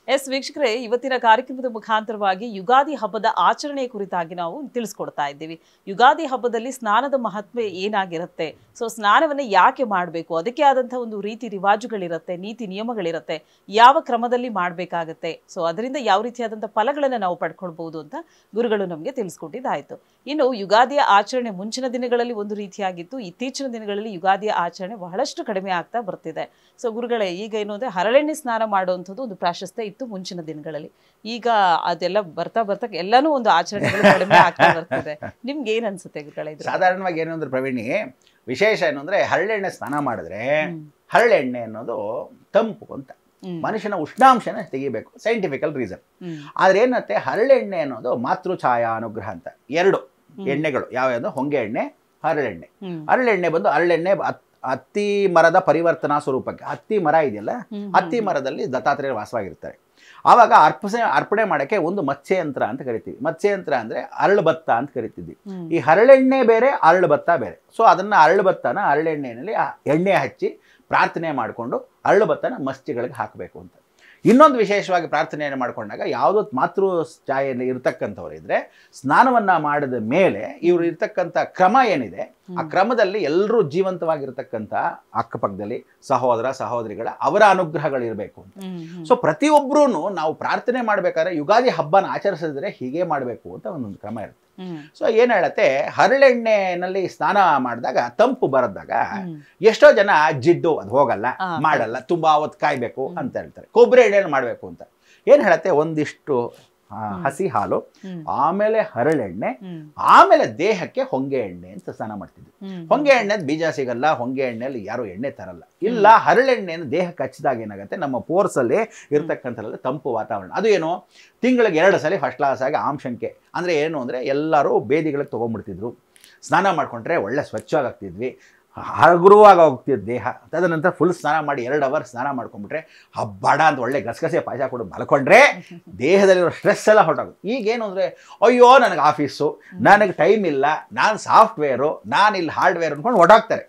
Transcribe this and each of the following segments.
S ವೀಕ್ಷಕರೇ, ಇವತ್ತಿನ ಕಾರ್ಯಕ್ರಮದ ಮುಖಾಂತರವಾಗಿ ಯುಗಾದಿ ಹಬ್ಬದ ಆಚರಣೆ ಕುರಿತಾಗಿ ನಾವು ತಿಳಿಸ್ಕೊಡ್ತಾ ಇದ್ದೀವಿ. ಯುಗಾದಿ ಹಬ್ಬದಲ್ಲಿ ಸ್ನಾನದ ಮಹತ್ವ ಏನಾಗಿರುತ್ತೆ, ಸೊ ಸ್ನಾನವನ್ನು ಯಾಕೆ ಮಾಡಬೇಕು, ಅದಕ್ಕೆ ಆದಂತಹ ಒಂದು ರೀತಿ ರಿವಾಜುಗಳಿರುತ್ತೆ, ನೀತಿ ನಿಯಮಗಳಿರುತ್ತೆ, ಯಾವ ಕ್ರಮದಲ್ಲಿ ಮಾಡಬೇಕಾಗತ್ತೆ, ಸೊ ಅದರಿಂದ ಯಾವ ರೀತಿಯಾದಂಥ ಫಲಗಳನ್ನು ನಾವು ಪಡ್ಕೊಳ್ಬಹುದು ಅಂತ ಗುರುಗಳು ನಮಗೆ ತಿಳಿಸ್ಕೊಟ್ಟಿದ್ದಾಯಿತು. ಇನ್ನು ಯುಗಾದಿಯ ಆಚರಣೆ ಮುಂಚಿನ ದಿನಗಳಲ್ಲಿ ಒಂದು ರೀತಿಯಾಗಿತ್ತು, ಇತ್ತೀಚಿನ ದಿನಗಳಲ್ಲಿ ಯುಗಾದಿಯ ಆಚರಣೆ ಬಹಳಷ್ಟು ಕಡಿಮೆ ಆಗ್ತಾ ಬರ್ತಿದೆ. ಸೊ ಗುರುಗಳೇ, ಈಗ ಏನು ಅಂದರೆ ಹರಳೆಣ್ಣೆ ಸ್ನಾನ ಮಾಡುವಂಥದ್ದು ಒಂದು ಪ್ರಾಶಸ್ತ್ಯ ಇತ್ತು ಮುಂಚಿನ ದಿನಗಳಲ್ಲಿ. ಈಗ ಅದೆಲ್ಲ ಬರ್ತಾ ಬರ್ತಾ ಎಲ್ಲಾನು ಒಂದು ಆಚರಣೆಗಳು ಕಡಿಮೆ ಆಗ್ತಾ ಬರ್ತಿದೆ. ನಿಮ್ಗೆ ಏನ್ ಅನ್ಸುತ್ತೆ ಗುರುಗಳೇ? ಸಾಧಾರಣವಾಗಿ ಏನು ಅಂದ್ರೆ ಪ್ರವೀಣಿ, ವಿಶೇಷ ಏನು ಅಂದ್ರೆ ಹರಳೆಣ್ಣೆ ಸ್ನಾನ ಮಾಡಿದ್ರೆ ಹರಳೆಣ್ಣೆ ಅನ್ನೋದು ತಂಪು ಅಂತ, ಮನುಷ್ಯನ ಉಷ್ಣಾಂಶನ ತೆಗಿಬೇಕು, ಸೈಂಟಿಫಿಕಲ್ ರೀಸನ್. ಆದ್ರೆ ಏನತ್ತೆ, ಹರಳೆಣ್ಣೆ ಅನ್ನೋದು ಮಾತೃ ಛಾಯಾ ಅನುಗ್ರಹ ಅಂತ ಎರಡು ಎಣ್ಣೆಗಳು ಯಾವ್ಯಾವುದು, ಹೊಂಗೆ ಎಣ್ಣೆ, ಹರಳೆಣ್ಣೆ. ಹರಳೆಣ್ಣೆ ಬಂದು ಹರಳೆಣ್ಣೆ ಹತ್ತಿ ಮರದ ಪರಿವರ್ತನಾ ಸ್ವರೂಪಕ್ಕೆ, ಹತ್ತಿ ಮರ ಇದೆಯಲ್ಲ, ಹತ್ತಿ ಮರದಲ್ಲಿ ದತ್ತಾತ್ರೇಯರು ವಾಸವಾಗಿರ್ತಾರೆ. ಆವಾಗ ಅರ್ಪಣೆ ಮಾಡಕ್ಕೆ ಒಂದು ಮತ್ಸ್ಯಯಂತ್ರ ಅಂತ ಕರಿತೀವಿ. ಮತ್ಸ್ಯಯಂತ್ರ ಅಂದ್ರೆ ಅರಳು ಭತ್ತ ಅಂತ ಕರಿತಿದ್ವಿ. ಈ ಹರಳೆಣ್ಣೆ ಬೇರೆ, ಅರಳು ಭತ್ತ ಬೇರೆ. ಸೊ ಅದನ್ನ ಅರಳು ಭತ್ತನ ಹರಳೆಣ್ಣೆಯಲ್ಲಿ ಎಣ್ಣೆ ಹಚ್ಚಿ ಪ್ರಾರ್ಥನೆ ಮಾಡಿಕೊಂಡು ಅರಳು ಭತ್ತನ ಮತ್ಸ್ಯಗಳಿಗೆ ಹಾಕಬೇಕು ಅಂತ. ಇನ್ನೊಂದು ವಿಶೇಷವಾಗಿ ಪ್ರಾರ್ಥನೆಯನ್ನು ಮಾಡಿಕೊಂಡಾಗ ಯಾವುದೋ ಮಾತೃ ಛಾಯೆಯಲ್ಲಿ ಇರ್ತಕ್ಕಂಥವ್ರು ಇದ್ರೆ ಸ್ನಾನವನ್ನ ಮಾಡಿದ ಮೇಲೆ ಇವರು ಇರ್ತಕ್ಕಂಥ ಕ್ರಮ ಏನಿದೆ, ಆ ಕ್ರಮದಲ್ಲಿ ಎಲ್ಲರೂ ಜೀವಂತವಾಗಿರ್ತಕ್ಕಂಥ ಅಕ್ಕಪಕ್ಕದಲ್ಲಿ ಸಹೋದರ ಸಹೋದರಿಗಳ ಅವರ ಅನುಗ್ರಹಗಳಿರಬೇಕು ಅಂತ. ಸೊ ಪ್ರತಿಯೊಬ್ಬರೂ ನಾವು ಪ್ರಾರ್ಥನೆ ಮಾಡ್ಬೇಕಾದ್ರೆ ಯುಗಾದಿ ಹಬ್ಬನ ಆಚರಿಸಿದ್ರೆ ಹೀಗೆ ಮಾಡಬೇಕು ಅಂತ ಒಂದೊಂದು ಕ್ರಮ ಇರುತ್ತೆ. ಸೊ ಏನ್ ಹೇಳತ್ತೆ, ಹರಳೆಣ್ಣೆನಲ್ಲಿ ಸ್ನಾನ ಮಾಡಿದಾಗ ತಂಪು ಬರದಾಗ ಎಷ್ಟೋ ಜನ ಜಿಡ್ಡು ಅದು ಹೋಗಲ್ಲ, ಮಾಡಲ್ಲ, ತುಂಬಾ ಹೊತ್ತು ಕಾಯ್ಬೇಕು ಅಂತ ಹೇಳ್ತಾರೆ. ಕೊಬ್ಬರಿ ಎಣ್ಣೆಯಲ್ಲಿ ಮಾಡ್ಬೇಕು ಅಂತ ಏನ್ ಹೇಳತ್ತೆ, ಒಂದಿಷ್ಟು ಹಸಿ ಹಾಲು, ಆಮೇಲೆ ಹರಳೆಣ್ಣೆ, ಆಮೇಲೆ ದೇಹಕ್ಕೆ ಹೊಂಗೆ ಎಣ್ಣೆ ಅಂತ ಸ್ನಾನ ಮಾಡ್ತಿದ್ವಿ. ಹೊಂಗೆ ಎಣ್ಣೆ ಬೀಜ ಸಿಗಲ್ಲ, ಹೊಂಗೆ ಎಣ್ಣೆಯಲ್ಲಿ ಯಾರು ಎಣ್ಣೆ ತರಲ್ಲ. ಇಲ್ಲ, ಹರಳೆಣ್ಣೆಯನ್ನು ದೇಹಕ್ಕೆ ಹಚ್ಚಿದಾಗ ಏನಾಗುತ್ತೆ, ನಮ್ಮ ಪೋರ್ಸ್ ಅಲ್ಲಿ ಇರ್ತಕ್ಕಂಥ ತಂಪು ವಾತಾವರಣ. ಅದು ಏನು, ತಿಂಗಳಿಗೆ 2 ಸಲ ಫಸ್ಟ್ ಕ್ಲಾಸ್ ಆಗಿ ಆಮ್ಶಂಕೆ ಅಂದ್ರೆ ಏನು ಅಂದ್ರೆ ಎಲ್ಲರೂ ಬೇದಿಗಳಿಗೆ ತಗೊಂಡ್ಬಿಡ್ತಿದ್ರು. ಸ್ನಾನ ಮಾಡ್ಕೊಂಡ್ರೆ ಒಳ್ಳೆ ಸ್ವಚ್ಛವಾಗ್ತಿದ್ವಿ, ಹಗುರವಾಗಿ ಹೋಗ್ತಿದ್ದು ದೇಹ. ತದನಂತರ ಫುಲ್ ಸ್ನಾನ ಮಾಡಿ 2 ಅವರ್ ಸ್ನಾನ ಮಾಡ್ಕೊಂಡ್ಬಿಟ್ರೆ ಹಬ್ಬಾಡ ಅಂತ ಒಳ್ಳೆ ಗಸಗಸೆ ಪಾಯಸ ಕೊಡು ಮಲ್ಕೊಂಡ್ರೆ ದೇಹದಲ್ಲಿರೋ ಸ್ಟ್ರೆಸ್ ಎಲ್ಲ ಹೊರಟೋಗುತ್ತೆ. ಈಗೇನು ಅಂದರೆ, ಅಯ್ಯೋ ನನಗೆ ಆಫೀಸು, ನನಗೆ ಟೈಮ್ ಇಲ್ಲ, ನಾನು ಸಾಫ್ಟ್ವೇರು, ನಾನು ಇಲ್ಲಿ ಹಾರ್ಡ್ವೇರ್ ಅಂದ್ಕೊಂಡು ಹೊರಟಾಗ್ತಾರೆ.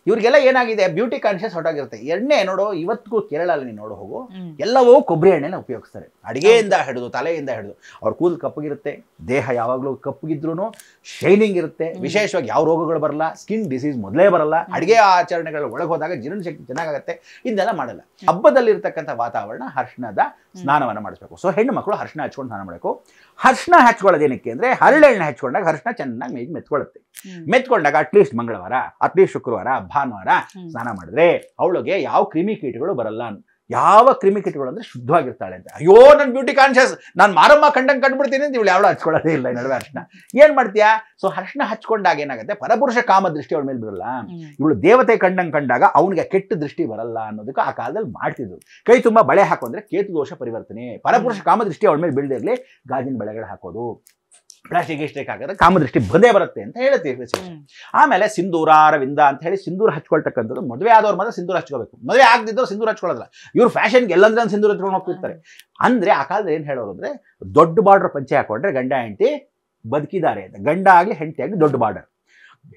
ಇವ್ರಿಗೆಲ್ಲ ಏನಾಗಿದೆ, ಬ್ಯೂಟಿ ಕಾನ್ಷಿಯಸ್ ಹೊರಟಾಗಿರುತ್ತೆ. ಎಣ್ಣೆ ನೋಡು, ಇವತ್ತಿಗೂ ಕೇರಳಲ್ಲಿ ನೀನು ನೋಡು ಹೋಗು, ಎಲ್ಲವೂ ಕೊಬ್ಬರಿ ಎಣ್ಣೆನ ಉಪಯೋಗಿಸ್ತಾರೆ. ಅಡುಗೆಯಿಂದ ಹಿಡಿದು ತಲೆಯಿಂದ ಹಿಡಿದು ಅವ್ರ ಕೂದಲು ಕಪ್ಪಗಿರುತ್ತೆ, ದೇಹ ಯಾವಾಗಲೂ ಕಪ್ಪಗಿದ್ರೂ ಶೈನಿಂಗ್ ಇರುತ್ತೆ. ವಿಶೇಷವಾಗಿ ಯಾವ ರೋಗಗಳು ಬರಲ್ಲ, ಸ್ಕಿನ್ ಡಿಸೀಸ್ ಮೊದಲೇ ಬರಲ್ಲ. ಅಡುಗೆ ಆಚರಣೆಗಳ ಒಳಗೆ ಹೋದಾಗ ಜೀರ್ಣಶಕ್ತಿ ಚೆನ್ನಾಗಾಗುತ್ತೆ. ಇದನ್ನೆಲ್ಲ ಮಾಡಲ್ಲ. ಹಬ್ಬದಲ್ಲಿರ್ತಕ್ಕಂಥ ವಾತಾವರಣ ಹರ್ಷಣದ ಸ್ನಾನವನ್ನು ಮಾಡಿಸ್ಬೇಕು. ಸೊ ಹೆಣ್ಣು ಮಕ್ಕಳು ಹರ್ಷಣ ಹಚ್ಕೊಂಡು ಸ್ನಾನ ಮಾಡಬೇಕು. ಹರ್ಷಣ ಹಚ್ಕೊಳ್ಳೋದೇನಕ್ಕೆ ಅಂದರೆ, ಹರಳೆಣ್ಣೆ ಹಚ್ಕೊಂಡಾಗ ಹರ್ಷಣ ಚೆನ್ನಾಗಿ ಮೇಜ್ ಮೆತ್ಕೊಳ್ಳುತ್ತೆ. ಮೆತ್ಕೊಂಡಾಗ ಅಟ್ಲೀಸ್ಟ್ ಮಂಗಳವಾರ, ಅಟ್ಲೀಸ್ಟ್ ಶುಕ್ರವಾರ, ಭಾನುವಾರ ಸ್ನಾನ ಮಾಡಿದ್ರೆ ಅವಳಿಗೆ ಯಾವ ಕ್ರಿಮಿಕೀಟಗಳು ಬರಲ್ಲ. ಯಾವ ಕ್ರಿಮಿಕೀಟಗಳು ಅಂದ್ರೆ ಶುದ್ಧವಾಗಿರ್ತಾಳೆ ಅಂತ. ಅಯ್ಯೋ ನನ್ನ ಬ್ಯೂಟಿ ಕಾನ್ಷಿಯಸ್, ನಾನು ಮಾರಮ್ಮ ಕಂಡಂಗೆ ಕಂಡುಬಿಡ್ತೀನಿ ಅಂತ ಇವಳು ಯಾವಳು ಹಚ್ಕೊಳ್ಳೋದೇ ಇಲ್ಲ ಈ ನಡುವೆ ಅರ್ಶನ. ಏನ್ ಮಾಡ್ತೀಯಾ? ಸೊ ಅರ್ಶನ ಹಚ್ಕೊಂಡಾಗ ಏನಾಗುತ್ತೆ, ಪರಪುರುಷ ಕಾಮ ದೃಷ್ಟಿ ಅವಳ ಮೇಲೆ ಬರಲ್ಲ. ಇವಳು ದೇವತೆ ಕಂಡಂಗೆ ಕಂಡಾಗ ಅವನಿಗೆ ಕೆಟ್ಟ ದೃಷ್ಟಿ ಬರಲ್ಲ ಅನ್ನೋದಕ್ಕೆ ಆ ಕಾಲದಲ್ಲಿ ಮಾಡ್ತಿದ್ರು. ಕೈ ತುಂಬಾ ಬಳೆ ಹಾಕೊಂಡ್ರೆ ಕೇತು ದೋಷ ಪರಿವರ್ತನೆ, ಪರಪುರುಷ ಕಾಮ ದೃಷ್ಟಿ ಅವಳ ಮೇಲೆ ಬೀಳದಿರ್ಲಿ ಗಾಜಿನ ಬಳೆಗಳು ಹಾಕೋದು, ಪ್ಲಾಸ್ಟಿಕ್ ಗಿಸ್ಟಿಕ್ ಹಾಕಿದ್ರೆ ಕಾಮದೃಷ್ಟಿ ಬಂದೇ ಬರುತ್ತೆ ಅಂತ ಹೇಳ್ತೀವಿ. ಆಮೇಲೆ ಸಿಂಧೂರ ಅರವಿಂದ ಅಂತ ಹೇಳಿ ಸಿಂಧೂರ ಹಚ್ಕೊಳ್ತಕ್ಕಂಥದ್ದು ಮದುವೆ ಆದವ್ರು ಮಾತ್ರ ಸಿಂಧೂರ ಹಚ್ಕೋಬೇಕು, ಮದುವೆ ಆಗದಿದ್ದವ್ರು ಸಿಂಧೂರ ಹಚ್ಕೊಳ್ಳೋದಿಲ್ಲ. ಇವ್ರು ಫ್ಯಾಷನ್ಗೆ ಎಲ್ಲಂದ್ರೆ ಸಿಂಧೂರ ಹಚ್ಕೊಂಡು ಹೋಗ್ತಿರ್ತಾರೆ. ಅಂದ್ರೆ ಆ ಕಾಲದಲ್ಲಿ ಏನ್ ಹೇಳೋರು ಅಂದ್ರೆ, ದೊಡ್ಡ ಬಾರ್ಡರ್ ಪಂಚೆ ಹಾಕೊಂಡ್ರೆ ಗಂಡ ಹೆಂಡತಿ ಬದುಕಿದ್ದಾರೆ ಅಂತ. ಗಂಡ ಆಗ್ಲಿ ಹೆಂಡತಿ ಆಗ್ಲಿ ದೊಡ್ಡ ಬಾರ್ಡರ್,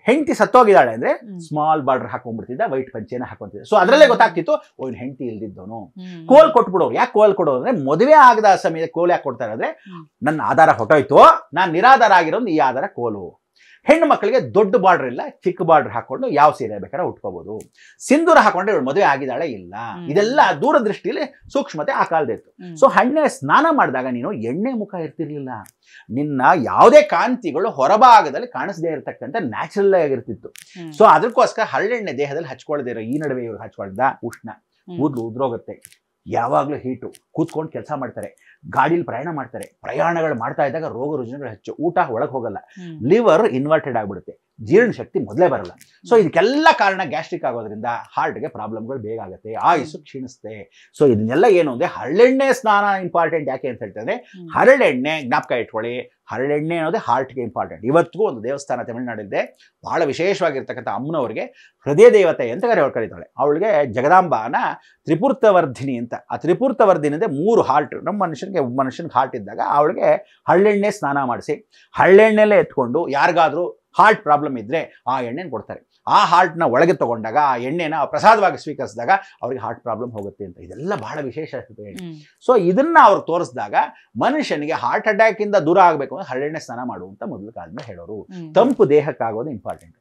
ಹೆಂಡತಿ ಸತ್ತೋಗಿದ್ದಾಳೆ ಅಂದ್ರೆ ಸ್ಮಾಲ್ ಬಾರ್ಡರ್ ಹಾಕೊಂಡ್ಬಿಡ್ತಿದ್ದ, ವೈಟ್ ಪಂಚೆನ ಹಾಕೊಂತಿದ್ದ. ಸೊ ಅದ್ರಲ್ಲೇ ಗೊತ್ತಾಗ್ತಿತ್ತು ಓ ಹೆಂಡತಿ ಇಲ್ದಿದ್ದವನು. ಕೋಲ್ ಕೊಟ್ಬಿಡೋರು. ಯಾಕೆ ಕೋಲ್ ಕೊಡೋರು ಅಂದ್ರೆ, ಮದುವೆ ಆಗದ ಸಮಯದ ಕೋಲ್ ಯಾಕೆ ಕೊಡ್ತಾರೆ ಅಂದ್ರೆ, ನನ್ನ ಆಧಾರ ಹೊಟ್ಟೋಯ್ತು, ನಾನು ನಿರಾಧಾರ ಆಗಿರೋದು ಈ ಆಧಾರ ಕೋಲು. ಹೆಣ್ಣು ಮಕ್ಕಳಿಗೆ ದೊಡ್ಡ ಬಾರ್ಡರ್ ಇಲ್ಲ, ಚಿಕ್ಕ ಬಾರ್ಡರ್ ಹಾಕೊಂಡು ಯಾವ ಸೀರೆ ಬೇಕಾದ್ರೆ ಉಟ್ಕೋಬಹುದು. ಸಿಂಧೂರ ಹಾಕೊಂಡ್ರೆ ಇವಳು ಮದುವೆ ಆಗಿದ್ದಾಳೆ ಇಲ್ಲ. ಇದೆಲ್ಲ ದೂರದೃಷ್ಟಿಯಲ್ಲಿ ಸೂಕ್ಷ್ಮತೆ ಆ ಕಾಲದಿತ್ತು. ಸೊ ಹಣ್ಣೆ ಸ್ನಾನ ಮಾಡಿದಾಗ ನೀನು ಎಣ್ಣೆ ಮುಖ ಇರ್ತಿರ್ಲಿಲ್ಲ, ನಿನ್ನ ಯಾವುದೇ ಕಾಂತಿಗಳು ಹೊರಭಾಗದಲ್ಲಿ ಕಾಣಿಸದೇ ಇರತಕ್ಕಂಥ ನ್ಯಾಚುರಲ್ ಆಗಿರ್ತಿತ್ತು. ಸೊ ಅದಕ್ಕೋಸ್ಕರ ಹರಳೆಣ್ಣೆ ದೇಹದಲ್ಲಿ ಹಚ್ಕೊಳ್ದೇ ಇರೋ ಈ ನಡುವೆ ಇವ್ರು ಹಚ್ಕೊಳ್ದ ಉಷ್ಣ, ಕೂದಲು ಉದ್ರೋಗುತ್ತೆ, ಯಾವಾಗಲೂ ಹೀಟು, ಕೂತ್ಕೊಂಡು ಕೆಲಸ ಮಾಡ್ತಾರೆ, ಗಾಡಿಲಿ ಪ್ರಯಾಣ ಮಾಡ್ತಾರೆ, ಪ್ರಯಾಣಗಳು ಮಾಡ್ತಾ ಇದ್ದಾಗ ರೋಗ ರುಜಿನಗಳು ಹೆಚ್ಚು, ಊಟ ಒಳಗೆ ಹೋಗಲ್ಲ, ಲಿವರ್ ಇನ್ವರ್ಟೆಡ್ ಆಗ್ಬಿಡುತ್ತೆ, ಜೀರ್ಣ ಶಕ್ತಿ ಮೊದಲೇ ಬರಲ್ಲ. ಸೊ ಇದಕ್ಕೆಲ್ಲ ಕಾರಣ ಗ್ಯಾಸ್ಟ್ರಿಕ್ ಆಗೋದ್ರಿಂದ ಹಾರ್ಟ್ಗೆ ಪ್ರಾಬ್ಲಮ್ಗಳು ಬೇಗ ಆಗುತ್ತೆ, ಆಯುಸ್ಸು ಕ್ಷೀಣಿಸುತ್ತೆ. ಸೊ ಇದನ್ನೆಲ್ಲ ಏನು ಅಂದರೆ ಹರಳೆಣ್ಣೆ ಸ್ನಾನ ಇಂಪಾರ್ಟೆಂಟ್ ಯಾಕೆ ಅಂತ ಹೇಳ್ತಾರೆ, ಹರಳೆಣ್ಣೆ ಜ್ಞಾಪಕ ಇಟ್ಕೊಳ್ಳಿ, ಹರಳೆಣ್ಣೆ ಅನ್ನೋದೇ ಹಾರ್ಟ್ಗೆ ಇಂಪಾರ್ಟೆಂಟ್. ಇವತ್ತಿಗೂ ಒಂದು ದೇವಸ್ಥಾನ ತಮಿಳುನಾಡಿದೆ, ಬಹಳ ವಿಶೇಷವಾಗಿರ್ತಕ್ಕಂಥ ಅಮ್ಮನವರಿಗೆ ಹೃದಯ ದೇವತೆ ಅಂತ ಕರೀತಾಳೆ. ಅವಳಿಗೆ ಜಗದಾಂಬಾನ ತ್ರಿಪುರ್ತವರ್ಧಿನಿ ಅಂತ. ಆ ತ್ರಿಪುರ್ತವರ್ಧಿನಿಂದ 3 ಹಾರ್ಟ್, ನಮ್ಮ ಮನುಷ್ಯನಿಗೆ ಹಾರ್ಟ್ ಇದ್ದಾಗ ಅವಳಿಗೆ ಹರಳೆಣ್ಣೆ ಸ್ನಾನ ಮಾಡಿಸಿ, ಹರಳೆಣ್ಣೆಲ್ಲೇ ಎತ್ಕೊಂಡು ಯಾರಿಗಾದ್ರೂ ಹಾರ್ಟ್ ಪ್ರಾಬ್ಲಮ್ ಇದ್ರೆ ಆ ಎಣ್ಣೆನ ಕೊಡ್ತಾರೆ. ಆ ಹಾರ್ಟ್ನ ಒಳಗೆ ತಗೊಂಡಾಗ ಆ ಎಣ್ಣೆನ ಪ್ರಸಾದವಾಗಿ ಸ್ವೀಕರಿಸಿದಾಗ ಅವ್ರಿಗೆ ಹಾರ್ಟ್ ಪ್ರಾಬ್ಲಮ್ ಹೋಗುತ್ತೆ ಅಂತ. ಇದೆಲ್ಲ ಬಹಳ ವಿಶೇಷ. ಸೊ ಇದನ್ನ ಅವ್ರು ತೋರಿಸಿದಾಗ ಮನುಷ್ಯನಿಗೆ ಹಾರ್ಟ್ ಅಟ್ಯಾಕ್ ಇಂದ ದೂರ ಆಗಬೇಕು ಅಂದ್ರೆ ಹರಳೆಣ್ಣೆ ಸ್ನಾನ ಮಾಡುವಂತ ಮೊದಲು ಕಾಲದಿಂದ ಹೇಳೋರು. ತಂಪು ದೇಹಕ್ಕಾಗೋದು ಇಂಪಾರ್ಟೆಂಟ್.